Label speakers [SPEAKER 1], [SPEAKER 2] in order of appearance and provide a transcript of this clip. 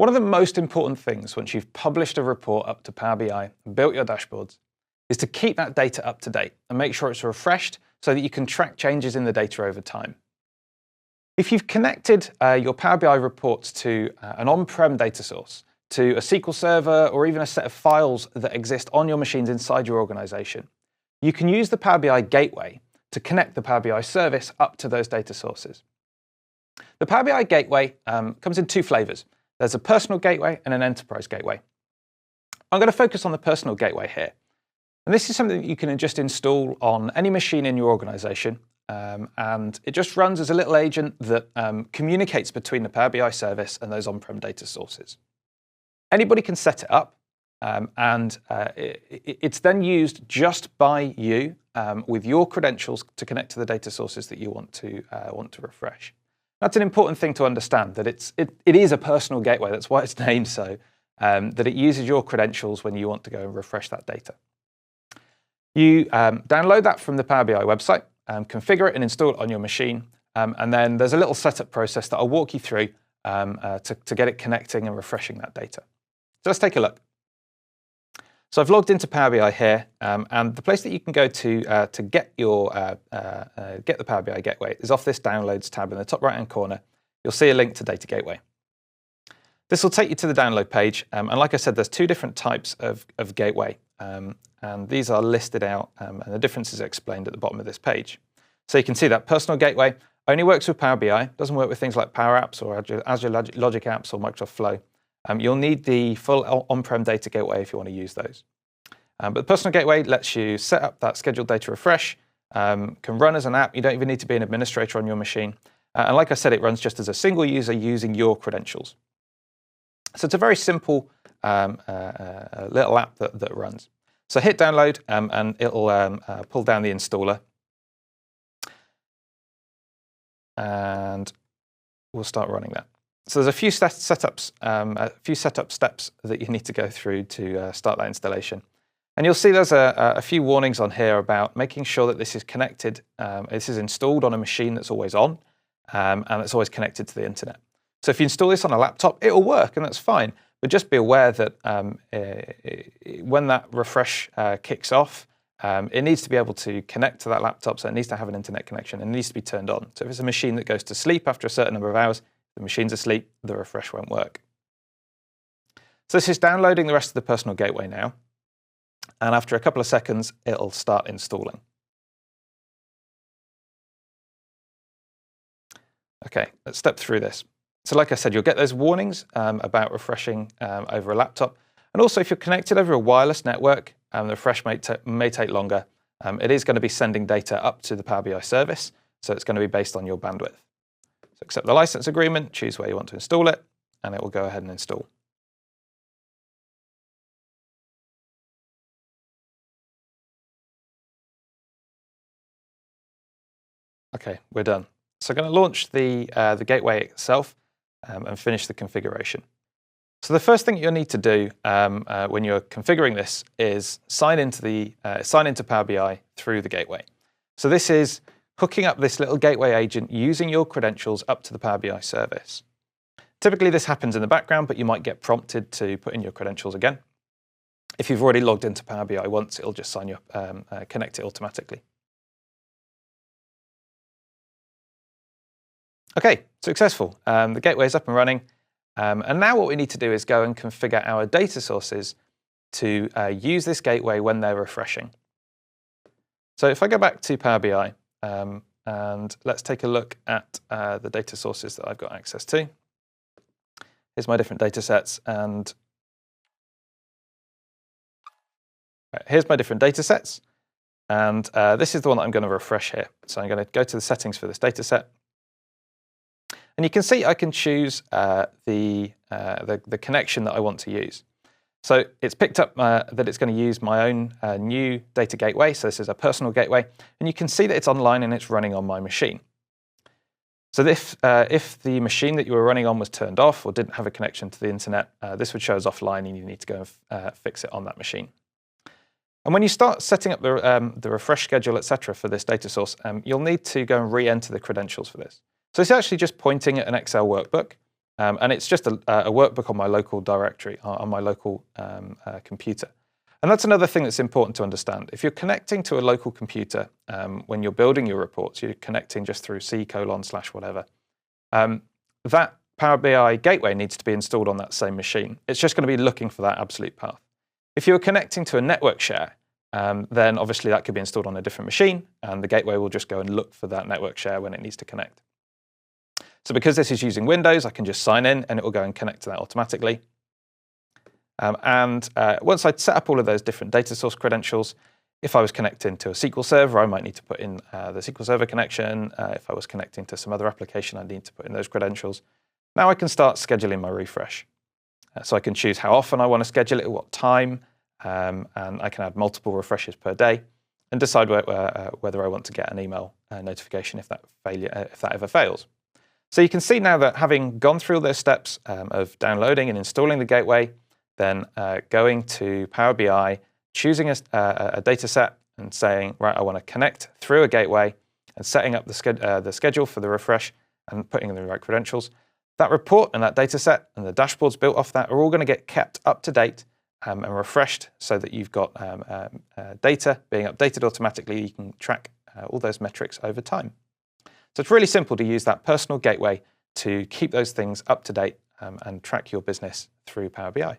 [SPEAKER 1] One of the most important things once you've published a report up to Power BI and built your dashboards is to keep that data up to date and make sure it's refreshed so that you can track changes in the data over time. If you've connected your Power BI reports to an on-prem data source, to a SQL server, or even a set of files that exist on your machines inside your organization, you can use the Power BI Gateway to connect the Power BI service up to those data sources. The Power BI Gateway comes in two flavors. There's a personal gateway and an enterprise gateway. I'm going to focus on the personal gateway here. And this is something that you can just install on any machine in your organization. And it just runs as a little agent that communicates between the Power BI service and those on-prem data sources. Anybody can set it up, and it's then used just by you with your credentials to connect to the data sources that you want to refresh. That's an important thing to understand, that it is a personal gateway. That's why it's named so, that it uses your credentials when you want to go and refresh that data. You download that from the Power BI website, configure it and install it on your machine, and then there's a little setup process that I'll walk you through to get it connecting and refreshing that data. So let's take a look. So I've logged into Power BI here, and the place that you can go to get the Power BI Gateway is off this Downloads tab in the top right-hand corner. You'll see a link to Data Gateway. This will take you to the download page, and like I said, there's two different types of gateway, and these are listed out, and the differences are explained at the bottom of this page. So you can see that personal gateway only works with Power BI, doesn't work with things like Power Apps or Azure Logic Apps or Microsoft Flow. You'll need the full on-prem data gateway if you want to use those. But the personal gateway lets you set up that scheduled data refresh, can run as an app. You don't even need to be an administrator on your machine. And like I said, it runs just as a single user using your credentials. So it's a very simple little app that runs. So hit download, and it'll pull down the installer. And we'll start running that. So there's a few setup steps that you need to go through to start that installation. And you'll see there's a few warnings on here about making sure that this is connected. This is installed on a machine that's always on, and it's always connected to the internet. So if you install this on a laptop, it'll work, and that's fine. But just be aware that when that refresh kicks off, it needs to be able to connect to that laptop, so it needs to have an internet connection, and it needs to be turned on. So if it's a machine that goes to sleep after a certain number of hours, the machine's asleep, the refresh won't work. So this is downloading the rest of the personal gateway now. And after a couple of seconds, it'll start installing. Okay, let's step through this. So like I said, you'll get those warnings about refreshing over a laptop. And also, if you're connected over a wireless network, the refresh may take longer. It is going to be sending data up to the Power BI service, so it's going to be based on your bandwidth. So accept the license agreement, choose where you want to install it, and it will go ahead and install. Okay, we're done. So I'm going to launch the gateway itself and finish the configuration. So the first thing you'll need to do when you're configuring this is sign into Power BI through the gateway. So this is hooking up this little gateway agent using your credentials up to the Power BI service. Typically this happens in the background, but you might get prompted to put in your credentials again. If you've already logged into Power BI once, it'll just sign you up, connect it automatically. Okay, successful. The gateway is up and running. And now what we need to do is go and configure our data sources to use this gateway when they're refreshing. So if I go back to Power BI, and let's take a look at the data sources that I've got access to. Here's my different data sets, and here's my different data sets. And this is the one that I'm going to refresh here. So I'm going to go to the settings for this data set. And you can see I can choose the connection that I want to use. So it's picked up that it's going to use my own new data gateway. So this is a personal gateway. And you can see that it's online and it's running on my machine. So if the machine that you were running on was turned off or didn't have a connection to the internet, this would show as offline and you need to go and fix it on that machine. And when you start setting up the refresh schedule, etc., for this data source, you'll need to go and re-enter the credentials for this. So it's actually just pointing at an Excel workbook. And it's just a workbook on my local directory, on my local computer. And that's another thing that's important to understand. If you're connecting to a local computer when you're building your reports, you're connecting just through c:/whatever, that Power BI gateway needs to be installed on that same machine. It's just going to be looking for that absolute path. If you're connecting to a network share, then obviously that could be installed on a different machine, and the gateway will just go and look for that network share when it needs to connect. So because this is using Windows, I can just sign in and it will go and connect to that automatically. Once I'd set up all of those different data source credentials, if I was connecting to a SQL Server, I might need to put in the SQL Server connection. If I was connecting to some other application, I'd need to put in those credentials. Now I can start scheduling my refresh. So I can choose how often I want to schedule it, at what time, and I can add multiple refreshes per day and decide whether I want to get an email notification if that ever fails. So you can see now that having gone through those steps of downloading and installing the gateway, then going to Power BI, choosing a data set and saying, right, I want to connect through a gateway and setting up the schedule for the refresh and putting in the right credentials. That report and that data set and the dashboards built off that are all going to get kept up to date and refreshed so that you've got data being updated automatically. You can track all those metrics over time. So it's really simple to use that personal gateway to keep those things up to date and track your business through Power BI.